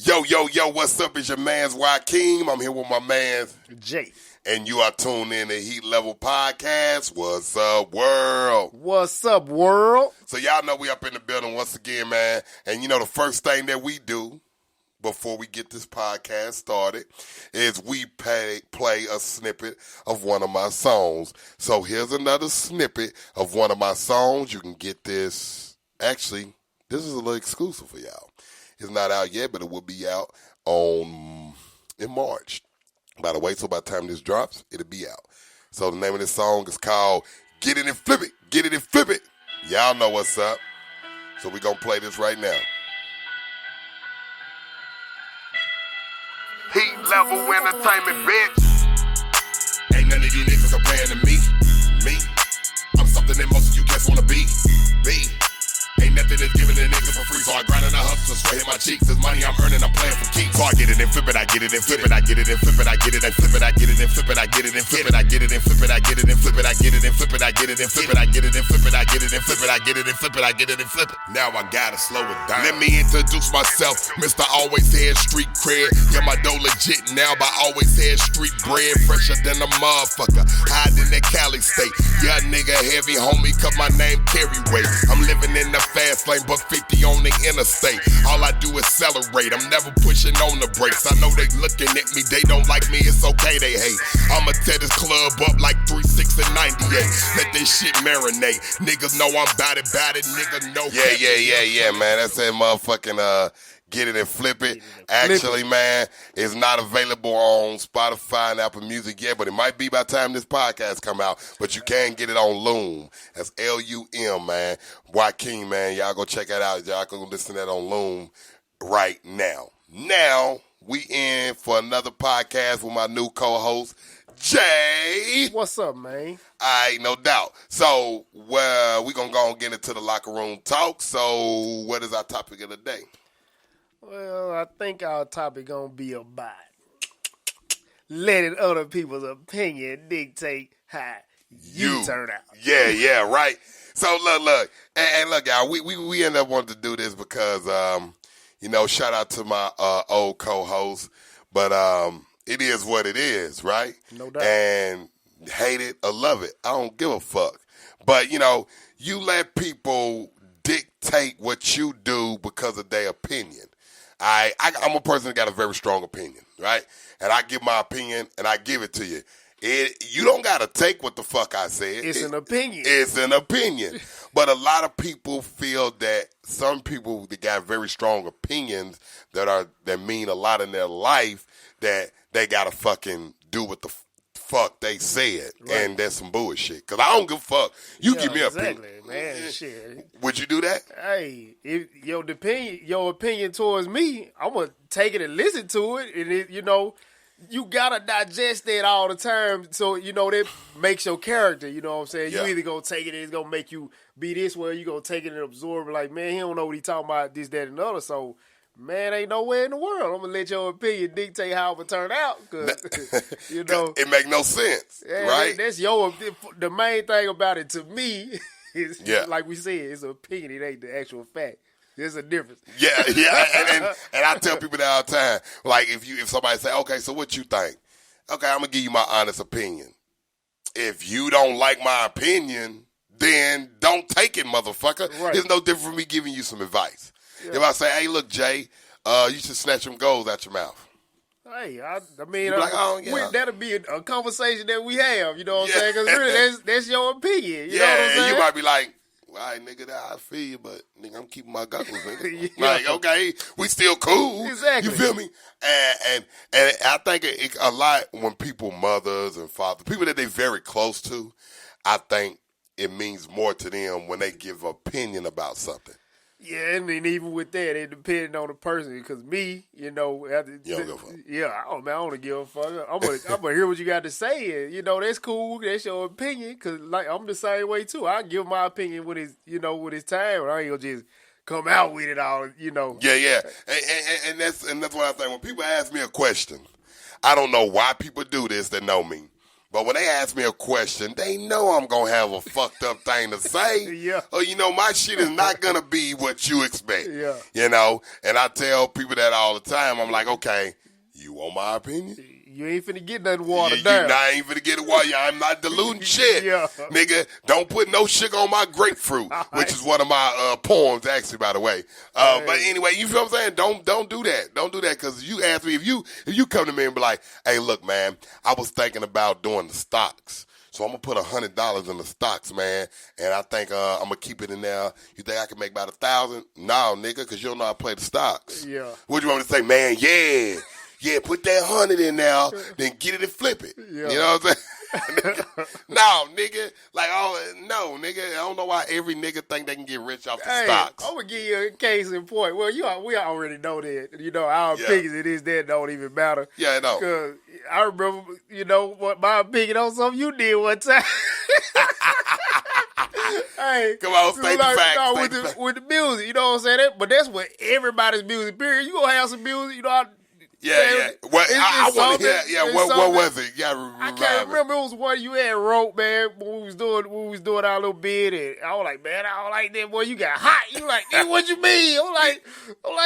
Yo, what's up? It's your man's Joaquin. I'm here with my man Jay. And you are tuned in to Heat Level Podcast. What's up, world? What's up, world? So y'all know we up in the building once again, man. And you know the first thing that we do before we get this podcast started is we play a snippet of one of my songs. So here's another snippet of one of my songs. You can get this. Actually, this is a little exclusive for y'all. It's not out yet, but it will be out in March. By the way, so by the time this drops, it'll be out. So the name of this song is called Get It and Flip It. Get It and Flip It. Y'all know what's up. So we're going to play this right now. Heat Level Entertainment, bitch. Ain't none of these niggas comparing to me. I'm something that most of you cats want to be. Ain't nothing that's giving a nigga for free, so I grind and I hustle, sweat in my cheeks. This money I'm earning, I'm playing for keeps. So I get it and flip it, I get it and flip it, I get it and flip it, I get it and flip it, I get it and flip it, I get it and flip it, I get it and flip it, I get it and flip it, I get it and flip it, I get it and flip it, I get it and flip it, I get it and flip it, I get it and flip it, I get it and flip it. Now I gotta slow it down. Let me introduce myself, Mr. Always Had Street Cred. Yeah, my dough legit now, but always had street bread, fresher than a motherfucker. Hiding in Cali State. Yeah, nigga heavy, homie, cause my name carry weight. I'm living in the fast lane, buck 50 on the interstate. All I do is accelerate. I'm never pushing on the brakes. I know they looking at me, they don't like me, it's okay, they hate. I'ma tear this club up like 3, 6, and 98. Let this shit marinate. Niggas know I'm bout it, nigga know. Yeah, man. That's that motherfucking Get It and Flip It. Actually, man, it's not available on Spotify and Apple Music yet, but it might be by the time this podcast come out. But you can get it on Loom. That's L-U-M, man. Joaquin, man. Y'all go check that out. Y'all go listen to that on Loom right now. Now, we in for another podcast with my new co-host, Jay. What's up, man? All right, no doubt. So, we're going to go and get into the locker room talk. So, what is our topic of the day? Well, I think our topic gonna be about letting other people's opinion dictate how you turn out. Yeah, right. So look, and look, y'all, we end up wanting to do this because, shout out to my old co-host, but it is what it is, right? No doubt. And hate it or love it, I don't give a fuck. But you let people dictate what you do because of their opinion. I'm a person that got a very strong opinion, right? And I give my opinion, and I give it to you. You don't got to take what the fuck I said. It's an opinion. It's an opinion. But a lot of people feel that some people that got very strong opinions that mean a lot in their life, that they got to fucking do what the fuck they said. Right. And that's some bullshit. Because I don't give a fuck. You give me an opinion. Man, shit. Would you do that? Hey, if your opinion towards me, I'm going to take it and listen to it. And, you got to digest it all the time. So, that makes your character, you know what I'm saying? Yeah. You either going to take it and it's going to make you be this way, or you going to take it and absorb it like, man, he don't know what he talking about, this, that, and the other. So, man, ain't nowhere in the world I'm going to let your opinion dictate how it will turn out. Because, it make no sense, right? That's the main thing about it to me is, like we said, it's an opinion. It ain't the actual fact. There's a difference. Yeah. And I tell people that all the time. Like, if somebody say, okay, so what you think? Okay, I'm going to give you my honest opinion. If you don't like my opinion, then don't take it, motherfucker. Right. It's no different from me giving you some advice. Yeah. If I say, hey, look, Jay, you should snatch some goals out your mouth. Hey, I mean, that'll be a conversation that we have, you know what I'm saying? Because really, that's your opinion, you know what I'm saying? You might be like, all right, nigga, I feel you, but nigga, I'm keeping my goggles, nigga. Like, okay, we still cool. Exactly. You feel me? And I think a lot when people, mothers and fathers, people that they very close to, I think it means more to them when they give opinion about something. Yeah, and then even with that, it depends on the person. Because me, you don't give a fuck. Yeah, I don't give a fuck. I'm gonna hear what you got to say, and that's cool. That's your opinion. Because like I'm the same way too. I give my opinion when it's with it's time. I ain't gonna just come out with it all. Yeah, and that's what I think. When people ask me a question, I don't know why people do this that know me. But when they ask me a question, they know I'm going to have a fucked up thing to say. Yeah. Or, my shit is not going to be what you expect. Yeah. And I tell people that all the time. I'm like, okay, you want my opinion? You ain't finna get nothing watered down. I ain't finna get it watered. I'm not diluting shit. Yeah. Nigga, don't put no sugar on my grapefruit, which is one of my poems, actually, by the way. But anyway, you feel what I'm saying? Don't do that. Don't do that, because you ask me, if you come to me and be like, hey, look, man, I was thinking about doing the stocks. So I'm going to put $100 in the stocks, man, and I think I'm going to keep it in there. You think I can make about $1,000? No, nigga, because you don't know how to play the stocks. Yeah. What you want me to say, man? Yeah, put that 100 in there, then get it and flip it. Yeah. You know what I'm saying? No, nigga. No, nigga. I don't know why every nigga think they can get rich off the stocks. I'm going to give you a case in point. Well, we already know that. Our opinions it is that don't even matter. Yeah, I know. Because I remember, what my opinion on something you did one time. Hey, come on, state the facts. With the music, you know what I'm saying? But that's what everybody's music, period. You going to have some music, Yeah. Well, I want to hear. Yeah, what was it? I can't remember. It was one you had wrote, man, when we was doing our little bid, and I was like, man, I don't like that. Boy, you got hot. You like, what you mean? I'm like,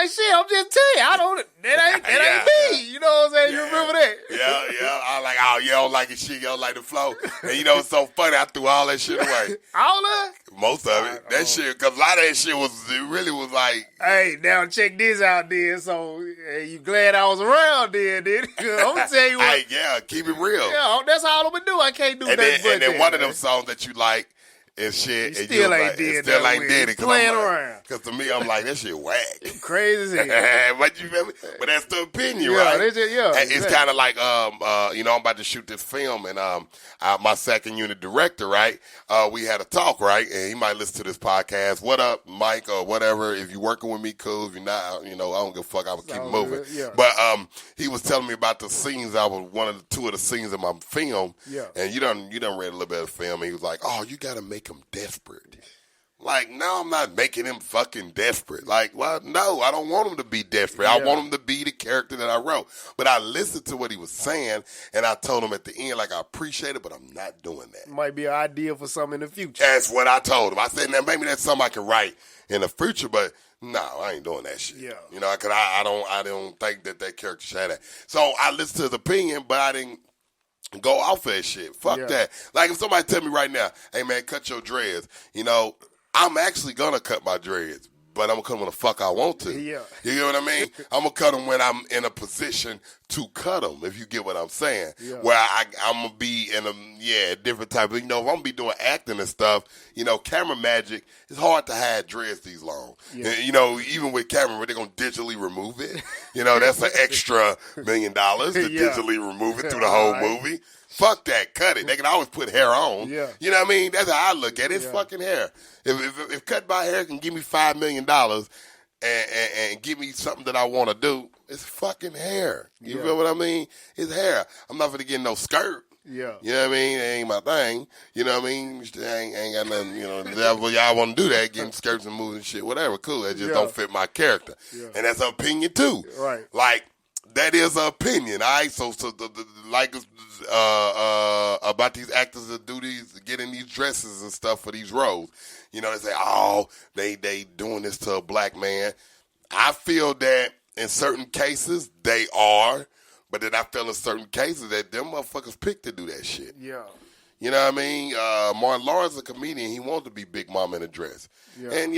shit. I'm just telling you, that ain't me. You know what I'm saying? You remember that? Yeah. I was like, oh, you don't like it, shit. You don't like the flow. And it's so funny. I threw all that shit away. All of it? Most of it. That shit, because a lot of that shit it really was like. Hey, now check this out, then. So, you glad I was around then? I'm going to tell you what. Hey, yeah, keep it real. Yeah, that's all I'm going to do. I can't do nothing but and then one of them songs that you like is shit. You still ain't did that. Still ain't did it. Playing around. Because to me, I'm like, that shit whack. You crazy as hell. But you feel me? But that's the opinion, right? It's kind of like, I'm about to shoot this film, and my second unit director, right? We had a talk, right? And he might listen to this podcast. What up, Mike, or whatever? If you're working with me, cool. If you're not, I don't give a fuck. I will keep moving. Yeah. But he was telling me about the scenes. I was two of the scenes in my film. Yeah. And you done read a little bit of the film. And he was like, oh, you got to make him desperate. Like, no, I'm not making him fucking desperate. Like, well, no, I don't want him to be desperate. Yeah. I want him to be the character that I wrote. But I listened to what he was saying, and I told him at the end, like, I appreciate it, but I'm not doing that. Might be an idea for something in the future. That's what I told him. I said, now, maybe that's something I can write in the future, but no, I ain't doing that shit. Yeah. Because I don't think that character should have that. So I listened to his opinion, but I didn't go off of that shit. Fuck that. Like, if somebody tell me right now, hey, man, cut your dreads, I'm actually going to cut my dreads, but I'm going to cut them when the fuck I want to. Yeah. You get what I mean? I'm going to cut them when I'm in a position to cut them, if you get what I'm saying. Yeah. Where I'm going to be in a different type of, if I'm going to be doing acting and stuff, camera magic, it's hard to hide dreads these long. Yeah. And, even with camera, they're going to digitally remove it. That's an extra $1 million to digitally remove it through the whole movie. Fuck that. Cut it. They can always put hair on. Yeah. You know what I mean? That's how I look at it. It's fucking hair. If cut by hair can give me $5 million and give me something that I want to do, it's fucking hair. You feel what I mean? It's hair. I'm not going to get no skirt. Yeah. You know what I mean? It ain't my thing. You know what I mean? Ain't got nothing, y'all want to do that, getting skirts and moves and shit, whatever, cool. It just don't fit my character. Yeah. And that's an opinion too. Right. Like, that is an opinion, all right? So about these actors that do getting these dresses and stuff for these roles. They say, oh, they doing this to a black man. I feel that in certain cases they are, but then I feel in certain cases that them motherfuckers pick to do that shit. Yeah. You know what I mean? Martin Lawrence, a comedian, he wanted to be Big Mama in a dress. Yeah. And,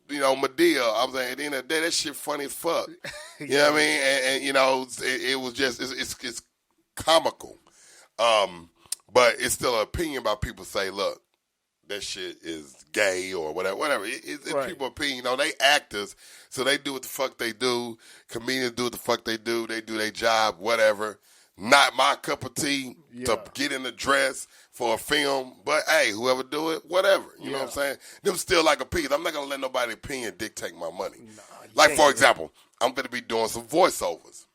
Madea, I was like, at the end of the day, that shit funny as fuck. You know what I mean? And it was just, it's comical. But it's still an opinion about people say, look, that shit is gay or whatever. It's right. People's opinion. They actors, so they do what the fuck they do. Comedians do what the fuck they do. They do their job, whatever. Not my cup of tea to get in the dress for a film, but hey, whoever do it, whatever. You know what I'm saying? Them still like opinions. I'm not going to let nobody's opinion dictate my money. Like, for example, I'm going to be doing some voiceovers.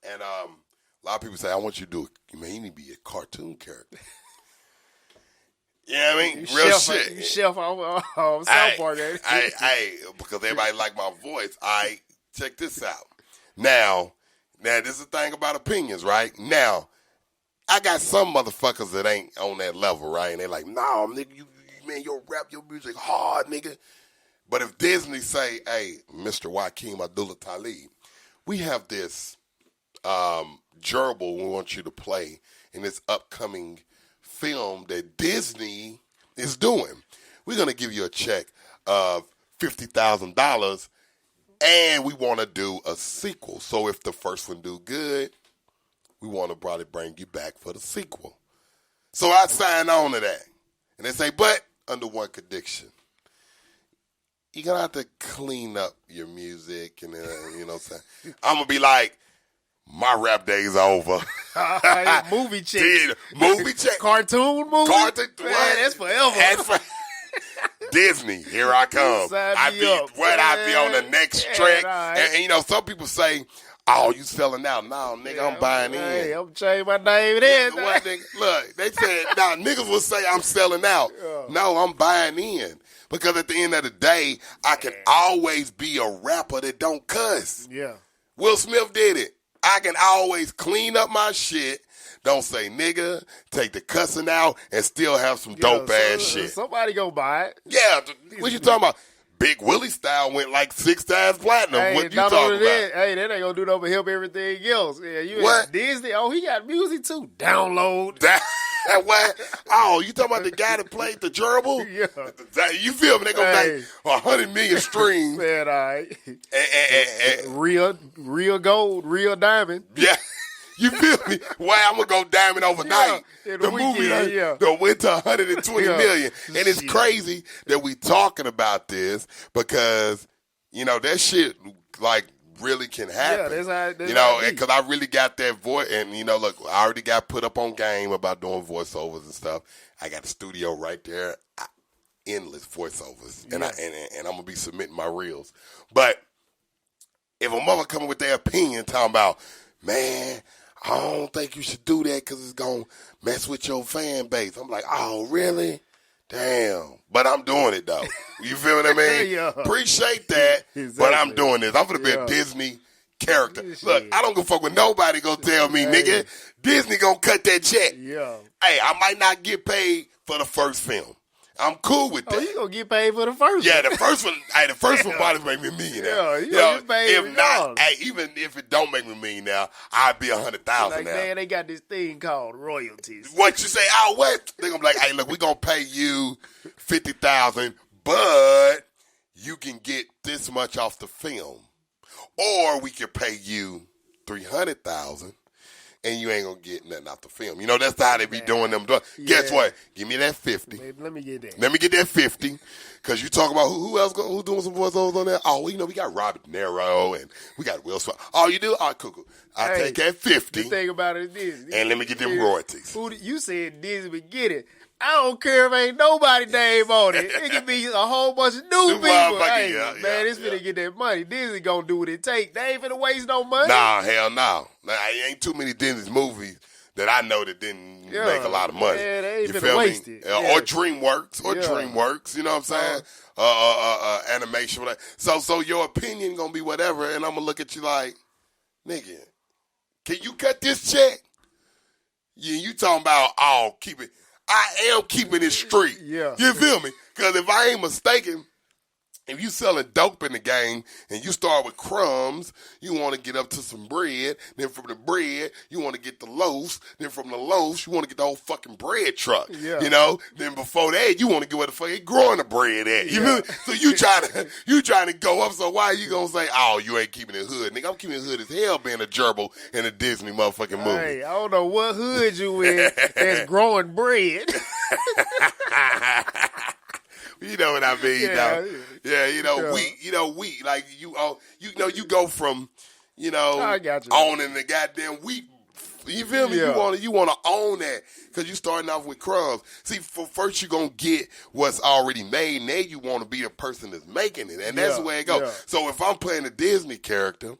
And a lot of people say, I want you to do it. Man, you need to be a cartoon character. You know what I mean? Real shit. You chef on South Park, ain't it? Hey, because everybody like my voice. Check this out. Now, this is the thing about opinions, right? Now, I got some motherfuckers that ain't on that level, right? And they like, nah, nigga, man, your rap, your music hard, nigga. But if Disney say, hey, Mr. Joaquin Abdullah-Talib, we have this gerbil we want you to play in this upcoming film that Disney is doing. We're going to give you a check of $50,000, and we want to do a sequel. So if the first one do good, we want to probably bring you back for the sequel. So I sign on to that. And they say, but under one condition. You're going to have to clean up your music. And you know what I'm saying? I'm going to be like, my rap days are over. Movie check. Movie check. Cartoon movie? Cartoon. Man, that's forever. Disney, here I come. I be on the next track. Right. And, you know, some people say, oh, you selling out. No, nigga, I'm buying in. Hey, I'm changing my name and everything. Look, they said, now niggas will say I'm selling out. Yeah. No, I'm buying in. Because at the end of the day, I can always be a rapper that don't cuss. Yeah. Will Smith did it. I can always clean up my shit, don't say nigga, take the cussing out, and still have some dope-ass shit. Somebody gonna buy it. Yeah, what you talking about? Big Willie style went like 6 times platinum. Hey, what you talking about? Hey, that ain't gonna do nothing but help everything else. Yeah, you what? Disney? Oh, he got music too. Download. What? Oh, you talking about the guy that played the gerbil? Yeah. You feel me? They gonna make 100 million streams. Man, all right. Real gold, real diamond. Yeah. You feel me? Why I'm gonna go diamond overnight? Yeah, the movie that went to 120 million. And it's crazy that we talking about this because, you know, that shit like really can happen. Yeah, that's you know, because I really got that voice. And, you know, look, I already got put up on game about doing voiceovers and stuff. I got the studio right there. Endless voiceovers. And, and I'm going to be submitting my reels. But if a mother coming with their opinion talking about, man, I don't think you should do that because it's going to mess with your fan base. I'm like, oh, really? Damn. But I'm doing it, though. You feel what I mean? Yeah. Appreciate that, but I'm doing this. I'm going to be a Disney character. Look, I don't give a fuck what nobody going to tell me, nigga. Disney going to cut that check. Yeah. Hey, I might not get paid for the first film. I'm cool with that. Oh, you gonna get paid for the first one? Yeah, the first one. Hey, the first one probably make me a millionaire. Yeah, you gonna get paid. If not, hey, even if it don't make me a millionaire, I'd be 100,000 like, now. Man, they got this thing called royalties. What you say? Oh, what? They gonna be like, hey, look, we gonna pay you $50,000, but you can get this much off the film, or we can pay you $300,000. And you ain't gonna get nothing off the film. You know, that's how they be doing them. Guess what? Give me that 50. Baby, let me get that. Let me get that 50. Because you talk about who else who doing some voiceovers on there? Oh, you know, we got Robert De Niro and we got Will Smith. Oh, you do? All right, cool. I'll take that 50. The thing about it is this. And let me get them royalties. You said Disney would get it. I don't care if ain't nobody name on it. It could be a whole bunch of new people. Hey, man, it's finna get that money. Disney gonna do what it take. They ain't finna waste no money. Nah, hell no. Ain't too many Disney movies that I know that didn't make a lot of money. Yeah, they ain't you finna feel waste me? it. Or DreamWorks, you know what I'm saying? Animation. So your opinion gonna be whatever, and I'm gonna look at you like, nigga, can you cut this check? Yeah, you talking about, oh, keep it. I am keeping it street. Yeah. You feel me? Because if I ain't mistaken, if you selling dope in the game and you start with crumbs, you want to get up to some bread. Then from the bread, you want to get the loaves. Then from the loaves, you want to get the whole fucking bread truck. Yeah. You know? Then before that, you want to get where the fuck it growing the bread at. You feel me? So you trying to go up. So why you gonna say, oh, you ain't keeping it hood? Nigga, I'm keeping it hood as hell being a gerbil in a Disney motherfucking movie. Hey, I don't know what hood you in that's growing bread. You know what I mean, though. Yeah, wheat. Like you go from, I got you. owning the goddamn wheat. You feel me? Yeah. You want to own that because you starting off with crumbs. See, first you're gonna get what's already made. Now you want to be the person that's making it, and that's the way it goes. Yeah. So if I'm playing a Disney character,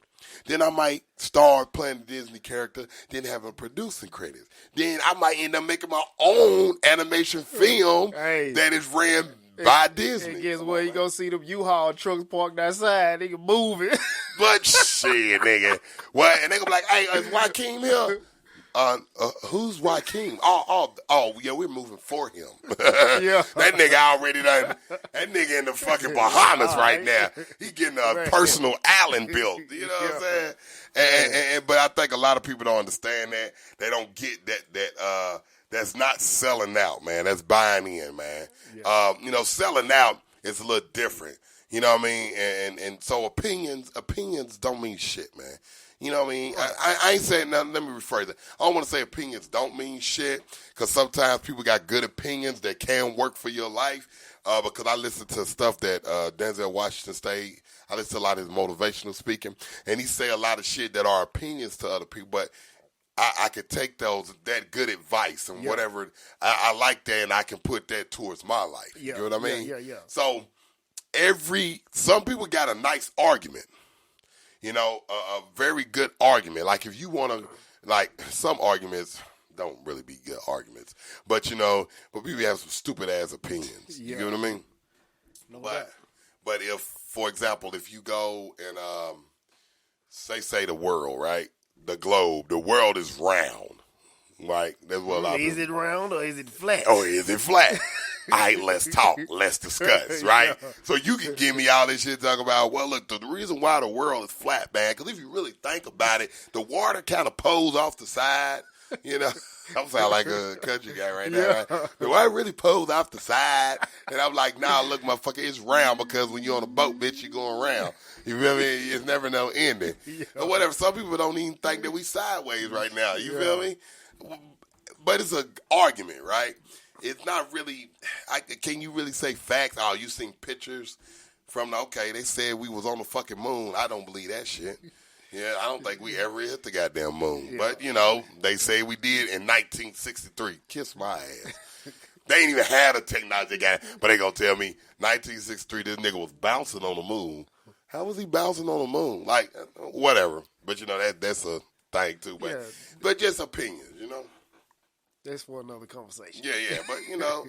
then I might start playing the Disney character, then having producing credits. Then I might end up making my own animation film that is ran by Disney. And guess what? You gonna see them U-Haul trucks parked outside. They can move it. But shit, nigga. What? And they gonna be like, hey, is Joaquin here? Who's Joaquin? Yeah, we're moving for him. Yeah. That nigga already done. That nigga in the fucking Bahamas right now. He getting a personal island built. You know what I'm saying? But I think a lot of people don't understand that. They don't get that. That's not selling out, man. That's buying in, man. Yeah. Selling out is a little different. You know what I mean? And so opinions don't mean shit, man. You know what I mean? I ain't saying nothing. Let me rephrase it. I don't want to say opinions don't mean shit, because sometimes people got good opinions that can work for your life. Because I listen to stuff that Denzel Washington State, I listen to a lot of his motivational speaking, and he say a lot of shit that are opinions to other people, but I could take that good advice and whatever. I like that, and I can put that towards my life. You know what I mean? Yeah. So some people got a nice argument. A very good argument. Like if you want to, like some arguments don't really be good arguments, but but people have some stupid ass opinions. You get what I mean? But if, for example, if you go and say the world, right? The globe, the world is round, right? That's what a lot of people. Is it round or is it flat? Oh, is it flat? All right, let's talk. Let's discuss, right? Yeah. So you can give me all this shit talking about, well, look, the reason why the world is flat, man, because if you really think about it, the water kind of pours off the side, I'm sounding like a country guy right now, right? The water really pours off the side, and I'm like, nah, look, motherfucker, it's round, because when you're on a boat, bitch, you're going round. You feel me? It's never no ending. Or whatever. Some people don't even think that we sideways right now. You feel me? But it's an argument, right? It's not really, can you really say facts? Oh, you seen pictures from they said we was on the fucking moon. I don't believe that shit. Yeah, I don't think we ever hit the goddamn moon. Yeah. But, they say we did in 1963. Kiss my ass. They ain't even had a technology guy, but they gonna tell me 1963 this nigga was bouncing on the moon. How was he bouncing on the moon? Like, whatever. But, that's a thing too. But just opinions, That's for another conversation. Yeah, but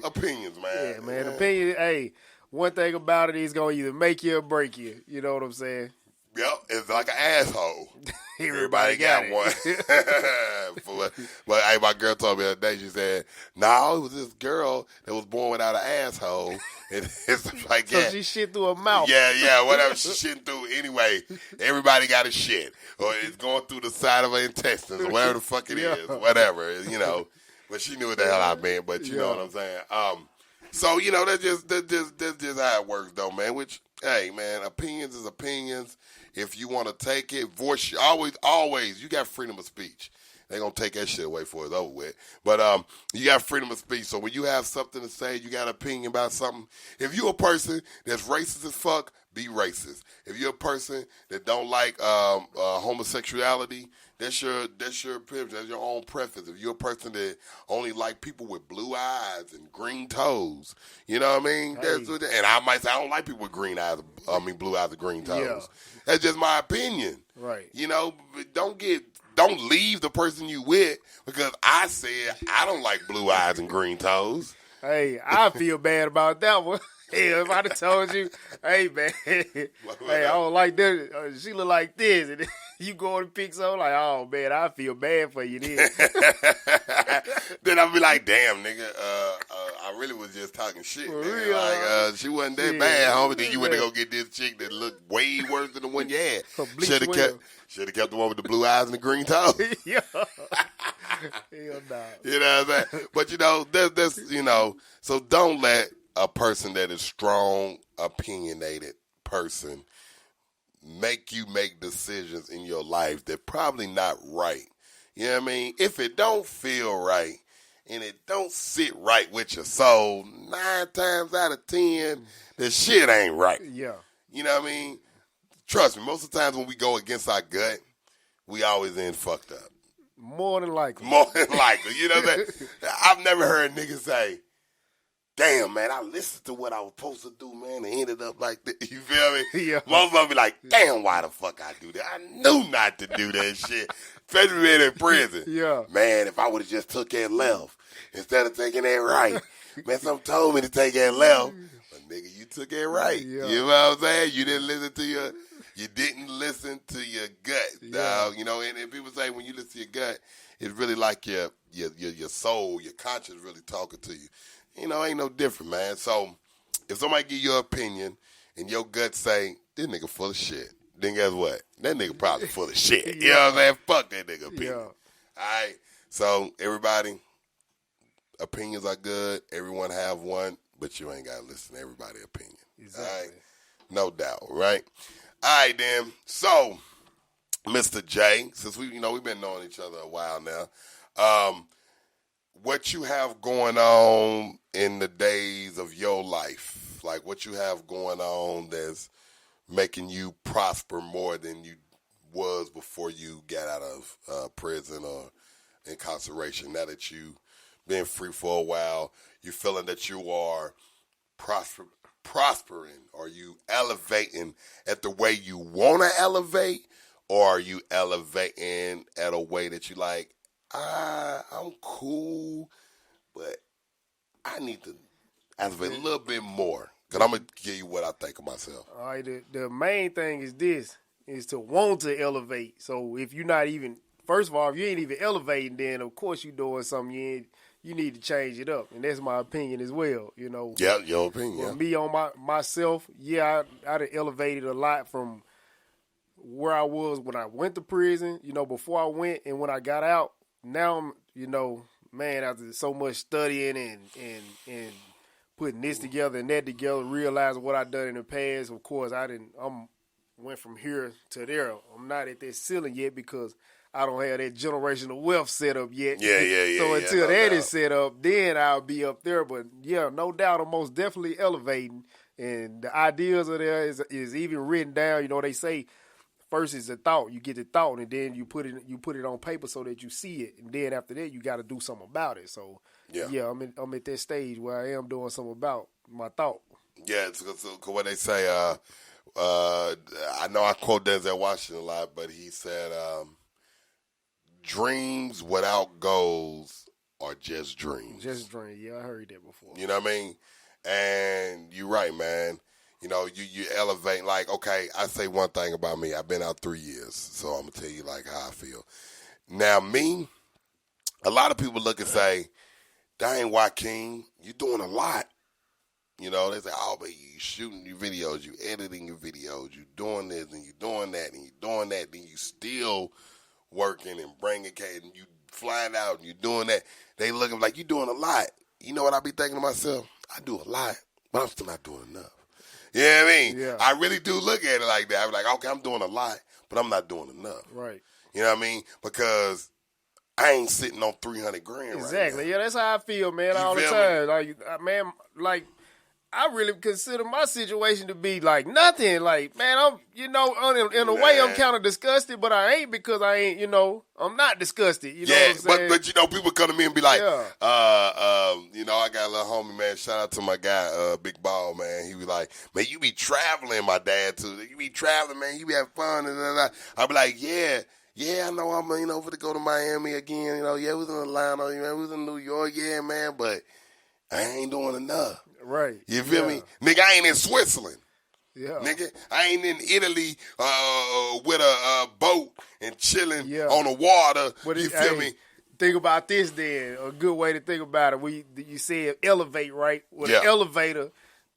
opinions, man. Yeah, man. Opinion. Hey, one thing about it is gonna either make you or break you. You know what I'm saying? Yep, it's like an asshole. Everybody got one. But hey, my girl told me the other day. She said, "No, it was this girl that was born without an asshole." And it's like so she shit through her mouth. Yeah, whatever she shitting through. Anyway, everybody got a shit, or it's going through the side of her intestines, or whatever the fuck it is, whatever. But she knew what the hell I meant. But you know what I'm saying. So that's just how it works, though, man. Which, hey, man, opinions is opinions. If you want to take it, voice always. You got freedom of speech. They're going to take that shit away for it's over with. But you got freedom of speech. So when you have something to say, you got an opinion about something. If you're a person that's racist as fuck, be racist. If you're a person that don't like homosexuality, that's your opinion. That's your own preference. If you're a person that only like people with blue eyes and green toes, you know what I mean? Hey. And I might say I don't like people with blue eyes and green toes. Yeah. That's just my opinion. Right. Don't leave the person you with because I said I don't like blue eyes and green toes. Hey, I feel bad about that one. Hey, if I'd have told you, hey, man, hey, I don't like this. She look like this. And you go and pick something like, oh, man, I feel bad for you then. Then I'll be like, damn, nigga, I really was just talking shit. Like, she wasn't that bad, homie. Then you went to go get this chick that looked way worse than the one you had. Should have kept the one with the blue eyes and the green toes. Yeah. Hell nah. You know what I'm saying? But, that's so don't let a person that is strong, opinionated person make you make decisions in your life that probably not right. You know what I mean? If it don't feel right and it don't sit right with your soul, 9 times out of 10, the shit ain't right. Yeah. You know what I mean? Trust me, most of the times when we go against our gut, we always end fucked up. More than likely. You know what I'm saying? I've never heard niggas say, damn, man, I listened to what I was supposed to do, man, and ended up like this. You feel me? Yeah. Most of them be like, damn, why the fuck I do that? I knew not to do that shit. Especially being in prison. Yeah. Man, if I would have just took that left instead of taking that right. Man, something told me to take that left. But, nigga, you took it right. Yeah. You know what I'm saying? You didn't listen to your gut, dog. And people say when you listen to your gut, it's really like your soul, your conscience really talking to you. You know, ain't no different, man. So if somebody give you an opinion and your gut say, this nigga full of shit, then guess what? That nigga probably full of shit. You know what I'm saying? Fuck that nigga opinion. All right? So everybody, opinions are good. Everyone have one, but you ain't got to listen to everybody's opinion. Exactly. All right? No doubt, right? All right, then. So, Mr. J, since we've been knowing each other a while now, what you have going on in the days of your life, like what you have going on that's making you prosper more than you was before you got out of prison or incarceration. Now that you've been free for a while, you feeling that you are prospering? Are you elevating at the way you want to elevate, or are you elevating at a way that you like, I'm cool, but I need to elevate a little bit more? Because I'm going to give you what I think of myself. All right, the main thing is to want to elevate. So if you're not even, first of all, if you ain't even elevating, then of course you're doing something you need to change it up. And that's my opinion as well, you know. Yeah, your opinion. For me, on myself, I done elevated a lot from where I was when I went to prison, you know, before I went and when I got out. Now I'm, you know, man, after so much studying and putting this together and that together, realizing what I done in the past. Of course, I'm went from here to there. I'm not at that ceiling yet because I don't have that generational wealth set up yet. Yeah. So until that is set up, then I'll be up there. But yeah, no doubt, I'm most definitely elevating. And the ideas are there is even written down. You know, they say first is the thought. You get the thought, and then you put it on paper so that you see it. And then after that, you got to do something about it. So yeah, I'm at that stage where I am doing something about my thought. Yeah, it's what they say. I know I quote Denzel Washington a lot, but he said, dreams without goals are just dreams. Just dreams. Yeah, I heard that before. You know what I mean? And you're right, man. You know, you elevate. Like, okay, I say one thing about me. I've been out 3 years, so I'm going to tell you, like, how I feel. Now, me, a lot of people look and say, dang, Joaquin, you're doing a lot. You know, they say, oh, but you shooting your videos, you editing your videos, you doing this, and you doing that, and you doing that, then you still working and bringing case, and you flying out, and you doing that. They looking like you doing a lot. You know what I be thinking to myself? I do a lot, but I'm still not doing enough. You know what I mean? Yeah. I really do look at it like that. I be like, okay, I'm doing a lot, but I'm not doing enough. Right. You know what I mean? Because I ain't sitting on $300,000 right now. Exactly. Yeah, that's how I feel, man, all the time. Like, man, like, I really consider my situation to be like nothing. Like, man, I'm, you know, in a way I'm kind of disgusted, but I ain't because I ain't, you know, I'm not disgusted. You know what I'm saying? but you know, people come to me and be like, you know, I got a little homie, man. Shout out to my guy, Big Ball, man. He was like, man, you be traveling, my dad too. You be traveling, man. You be having fun, and I be like, yeah, I know I'm, you know, for to go to Miami again. You know, yeah, we was in Atlanta, you know, we was in New York, yeah, man, but I ain't doing enough. Right. You feel me? Nigga, I ain't in Switzerland. Yeah. Nigga, I ain't in Italy with a boat and chilling on the water. But you feel me? Think about this then. A good way to think about it. You said elevate, right? With an elevator,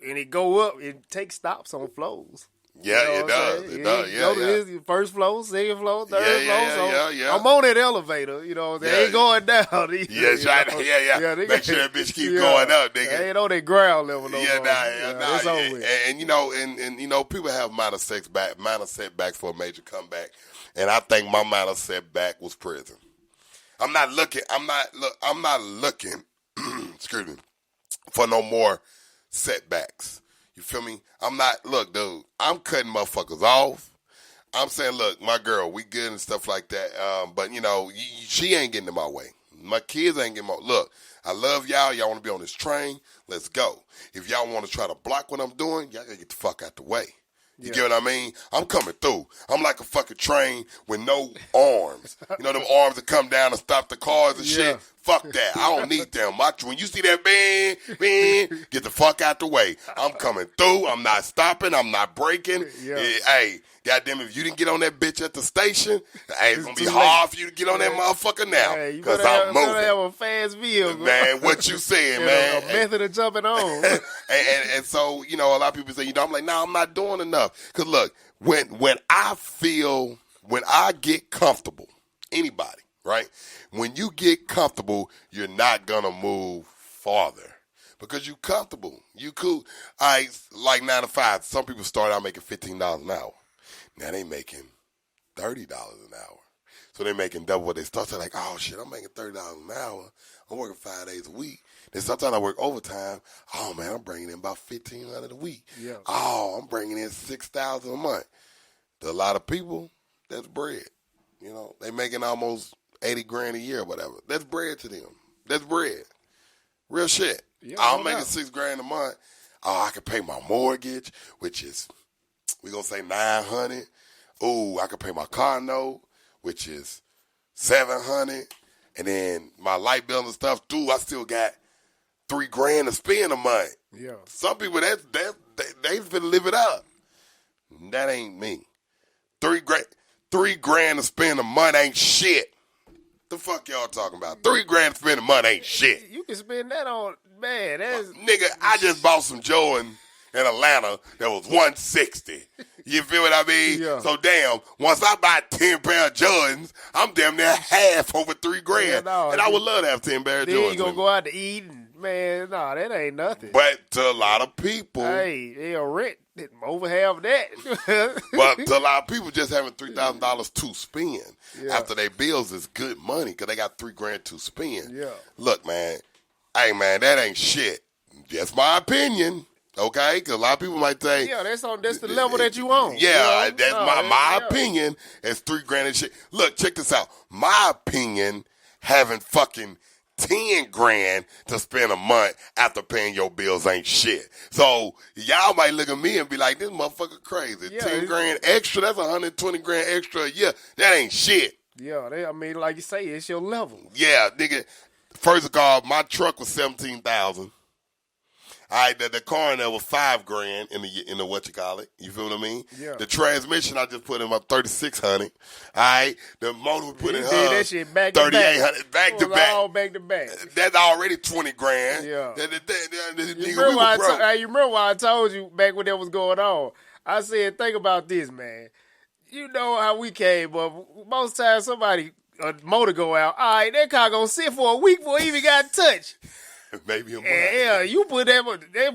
and it go up, it takes stops on flows. Yeah, you know it does. It does. Yeah. First floor, second floor, third floor. Yeah. I'm on that elevator. You know, they ain't going down. Either, yeah. Make sure that bitch keep going up, nigga. They ain't on that ground level no more. It's over with. And you know, and you know, people have minor setbacks for a major comeback, and I think my minor setback was prison. I'm not looking. Excuse me, for no more setbacks. You feel me? Look, dude, I'm cutting motherfuckers off. I'm saying, look, my girl, we good and stuff like that. But, you know, she ain't getting in my way. My kids ain't getting in my way. Look, I love y'all. Y'all want to be on this train? Let's go. If y'all want to try to block what I'm doing, y'all got to get the fuck out the way. You get what I mean? I'm coming through. I'm like a fucking train with no arms. You know them arms that come down and stop the cars and shit? Fuck that. I don't need them. When you see that bang, get the fuck out the way. I'm coming through. I'm not stopping. I'm not braking. Hey, goddamn, if you didn't get on that bitch at the station, hey, it's going to be hard for you to get on that motherfucker now. Because I'm moving. You better have a fast vehicle. Man, what you saying, man? A method of jumping on. and so, you know, a lot of people say, I'm like, I'm not doing enough. Because look, when I get comfortable, anybody, right? When you get comfortable, you're not going to move farther because you comfortable. You cool. Like 9 to 5. Some people start out making $15 an hour. Now they making $30 an hour. So they're making double what they start. They're like, oh, shit, I'm making $30 an hour. I'm working 5 days a week. Then sometimes I work overtime. Oh, man, I'm bringing in about $1,500 a week. Yeah. Oh, I'm bringing in $6,000 a month. To a lot of people, that's bread. You know, they making almost $80,000 a year or whatever. That's bread to them. That's bread. Real shit. Yeah, I'm making $6,000 a month. Oh, I can pay my mortgage, which is, we're going to say $900. Ooh, I can pay my car note, which is $700. And then my light bill and stuff, too, I still got $3,000 to spend a month. Yeah. Some people, they finna live it up. That ain't me. $3,000 to spend a month ain't shit. The fuck y'all talking about? $3,000 to spend a month ain't shit. You can spend that on, man. That's nigga, I just bought some Jordan in Atlanta that was $160. You feel what I mean? Yeah. So damn, once I buy 10 pair of Jordans, I'm damn near half over $3,000. Yeah, no, and I would love to have 10 pair of Jordans. Then you gonna go out to eat and, man, no, that ain't nothing. But to a lot of people, hey, they'll rent over half of that. But to a lot of people, just having $3,000 to spend after their bills is good money because they got $3,000 to spend. Yeah. Look, man, hey, man, that ain't shit. That's my opinion. Okay, because a lot of people might say, yeah, that's the level that you on. Yeah, you know? that's my opinion. It's $3,000 and shit. Look, check this out. My opinion, having fucking $10,000 to spend a month after paying your bills ain't shit. So y'all might look at me and be like, "This motherfucker crazy." Yeah, $10,000 extra, that's $120,000 extra a year. That ain't shit. Yeah, I mean, like you say, it's your level. Yeah, nigga. First of all, my truck was $17,000. All right, the car in there was $5,000 in the what you call it. You feel what I mean? Yeah. The transmission I just put in my $3,600. All right, the motor we put in her that shit back to $3,800 back to back. All back to back. That's already $20,000. Yeah. You remember why I told you back when that was going on? I said, think about this, man. You know how we came up. Most times a motor go out. All right, that car gonna sit for a week before it even got touched. Maybe a month. Yeah, you put that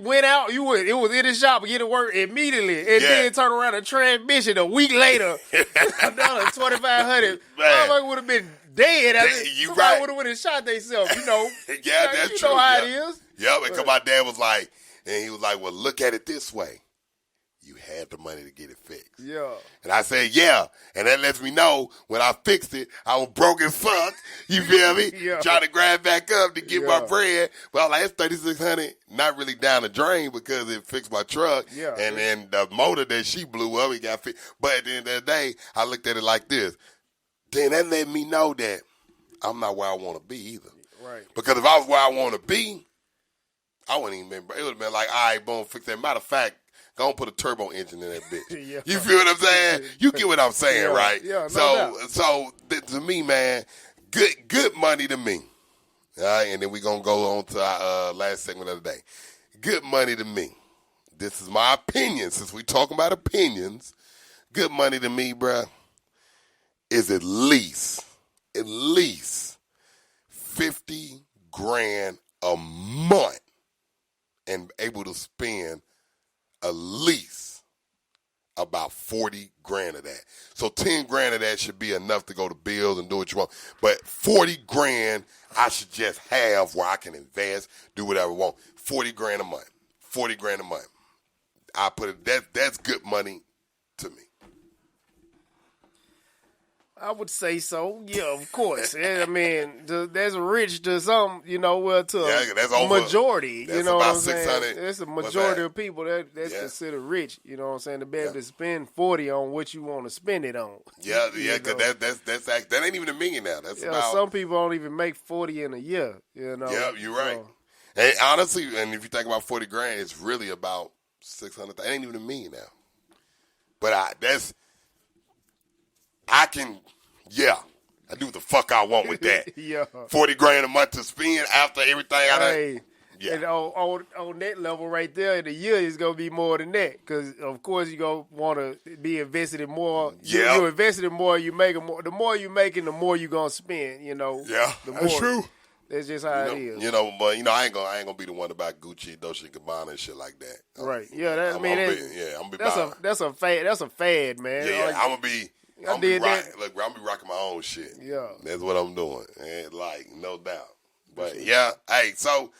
went out. It was in the shop getting work immediately, and then turn around a transmission a week later. Another $2,500. Motherfucker would have been dead. Somebody would have went and shot themselves. You know. Yeah, that's true. You know how it is. Yeah, because my dad was like, and he was like, "Well, look at it this way. You had the money to get it fixed." Yeah. And I said, yeah. And that lets me know when I fixed it, I was broke as fuck. You feel me? Yeah. Trying to grab back up to get my bread. But I was like, it's $3,600, not really down the drain because it fixed my truck. Yeah. And then the motor that she blew up, it got fixed. But at the end of the day, I looked at it like this. Then that let me know that I'm not where I want to be either. Right. Because if I was where I want to be, I wouldn't even been, it would have been like, all right, boom, fix that. Matter of fact, go and put a turbo engine in that bitch. Yeah. You feel what I'm saying? You get what I'm saying, right? Yeah, no doubt. To me, man, good money to me. All right, and then we're going to go on to our last segment of the day. Good money to me. This is my opinion. Since we talking about opinions, good money to me, bruh, is at least $50,000 a month and able to spend at least about $40,000 of that. So $10,000 of that should be enough to go to bills and do what you want. But $40,000 I should just have where I can invest, do whatever I want. $40,000 a month. $40,000 a month. I put it that's good money to me. I would say so. Yeah, of course. I mean, there's rich to some, well, to that's a over, majority. that's You know about what I'm saying? 600. There's a majority that? of people that's considered rich. You know what I'm saying? To be able Yeah. to spend 40 on what you want to spend it on. Yeah, because that ain't even $1 million now. That's about some people don't even make 40 in a year. You know. Yeah, you're right. And honestly, and if you think about 40 grand, it's really about 600. It ain't even $1 million now. But I do what the fuck I want with that. Yeah. 40 grand a month to spend after everything I done. Hey, Yeah. And on that level right there, in a year, it's going to be more than that. Because, of course, you're going to want to be invested in more. Yeah. You invested in more, you make more. The more you making, the more you're going to spend, Yeah, the that's more, true. That's just how it is. But I ain't gonna be the one to buy Gucci, Dolce & Gabbana and shit like that. Right. Yeah, I'm gonna be buying. That's a fad, man. Yeah, I'm gonna be. I'm did that. Look, I'm gonna be rocking my own shit. Yeah, that's what I'm doing, and no doubt. But yeah, hey, so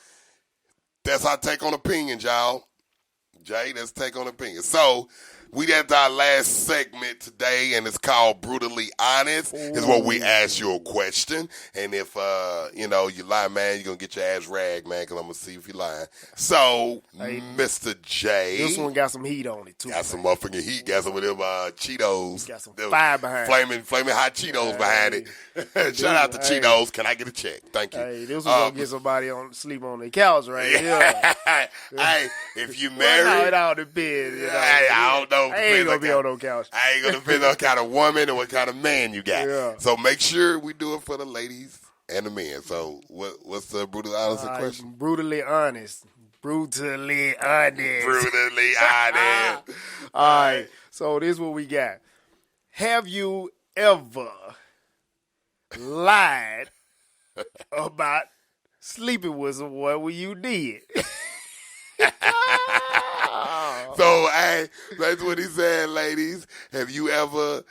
that's our take on opinions, y'all. Jay, let's take on opinions. So we at our last segment today, and it's called Brutally Honest. Is where we ask you a question, and if you lie, man, you're gonna get your ass ragged, man, because I'm gonna see if you lying. So, Mr. J, this one got some heat on it too. Got some motherfucking heat. Got some of them Cheetos. Got some fire behind it. Flaming hot Cheetos behind it. Shout out to Cheetos. Can I get a check? Thank you. Hey, this was gonna get somebody sleep on their couch right here. Hey, if you married, well, it all depends. Hey, I don't know. I ain't gonna be on no couch. I ain't gonna depend on what kind of woman or what kind of man you got. Yeah. So make sure we do it for the ladies and the men. So what's the brutally honest question? Brutally honest. Brutally honest. Brutally honest. All right. So this is what we got. Have you ever lied about sleeping with someone when you did? So, hey, that's what he said, ladies. Have you ever,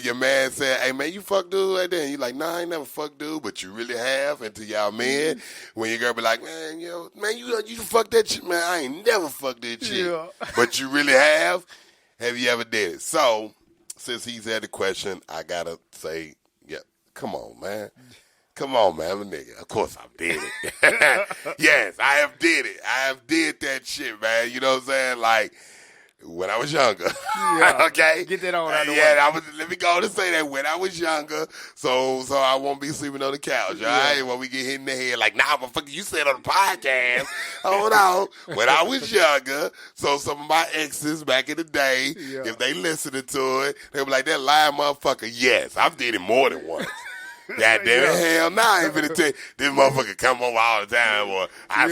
your man said, hey, man, you fuck dude right there? And you like, nah, I ain't never fuck dude, but you really have. And to y'all men, when your girl be like, man, you fuck that chick, man, I ain't never fucked that chick. Yeah. But you really have? Have you ever did it? So, since he's had the question, I got to say, yeah, come on, man. Come on, man, I'm a nigga. Of course I did it. Yes, I have did it. I have did that shit, man. You know what I'm saying? Like, when I was younger. Yeah. Okay? Get that on out the way. Yeah, let me go on and say that when I was younger, so I won't be sleeping on the couch, all right? When we get hit in the head, like, nah, motherfucker, you said on the podcast. Hold on. When I was younger, so some of my exes back in the day, if they listening to it, they'll be like, that lying motherfucker. Yes, I've did it more than once. God damn it, hell nah, I ain't finna tell you. This motherfucker come over all the time, or I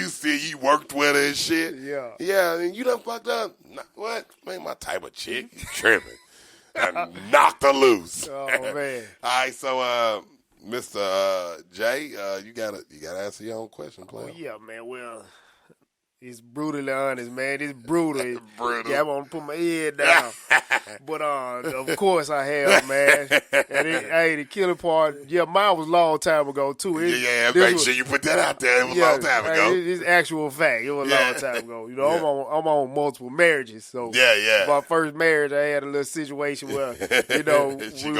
see you worked with her and shit. Yeah. Yeah, and you done fucked up. What? Man, my type of chick. You tripping. I knocked her loose. Oh, man. All right, so, Mr. Jay, you gotta answer your own question, player. Oh, yeah, man, well, it's brutally honest, man. It's brutal. Brutal. Yeah, I'm gonna put my head down. But of course I have, man. And the killing part, mine was a long time ago too. Make sure you put that out there. It was a long time ago. It's actual fact. It was a long time ago. I'm on multiple marriages, so my first marriage, I had a little situation where she gonna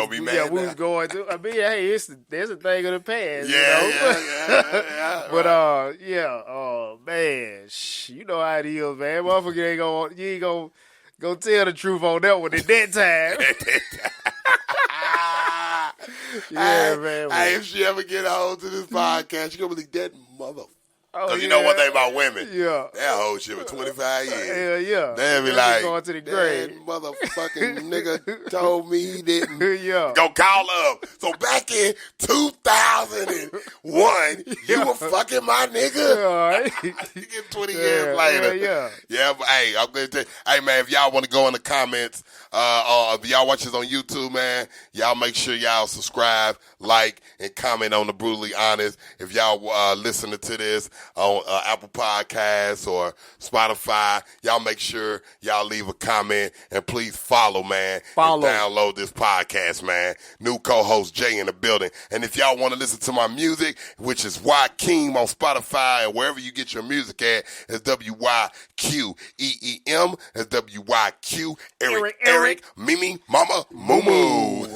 be mad. Yeah, we was going to. I mean, hey, there's a thing of the past. Yeah. But man. You know how it is, man. Motherfucker you ain't gonna tell the truth on that one at that time. Man. Hey, if she ever get hold to this podcast, she gonna be like, that motherfucker. Because you know one thing about women. Yeah. That whole shit for 25 years. Hell yeah. They'll be like, going to the grave. that motherfucking nigga told me he didn't. Yeah. Go call up. So back in 2001, you were fucking my nigga. Right. You get 20 years later. Yeah, but hey, I'm going to tell you. Hey, man, if y'all want to go in the comments, if y'all watch this on YouTube, man, y'all make sure y'all subscribe, like, and comment on the Brutally Honest. If y'all listening to this on Apple Podcasts or Spotify, y'all make sure y'all leave a comment and please follow, man. And download this podcast, man. New co-host Jay in the building. And if y'all want to listen to my music, which is Joaquin on Spotify and wherever you get your music at, it's WYKEEM W-Y-Q-E-E-M. That's W-Y-Q. Eric. Eric, Mimi, Mama, Moo.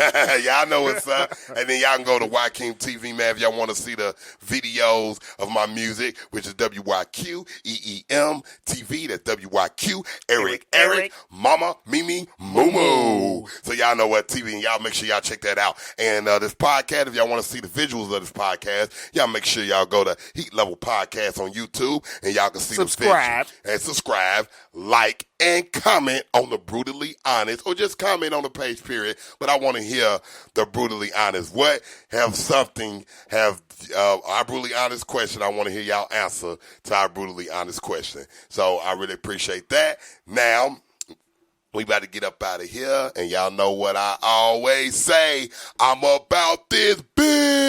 Y'all know what's up. And then y'all can go to YKing TV, man, if y'all want to see the videos of my music, which is W-Y-Q-E-E-M TV. That's W-Y-Q. Eric, Mama, Mimi, Moo. So y'all know what TV, and y'all make sure y'all check that out. And this podcast, if y'all want to see the visuals of this podcast, y'all make sure y'all go to Heat Level Podcast on YouTube, and y'all can see the visuals. And subscribe, like, and comment on the Brutally Honest, or just comment on the page, period. But I want to hear the Brutally Honest. Our Brutally Honest question, I want to hear y'all answer to our Brutally Honest question. So I really appreciate that. Now, we about to get up out of here, and y'all know what I always say. I'm about this bitch.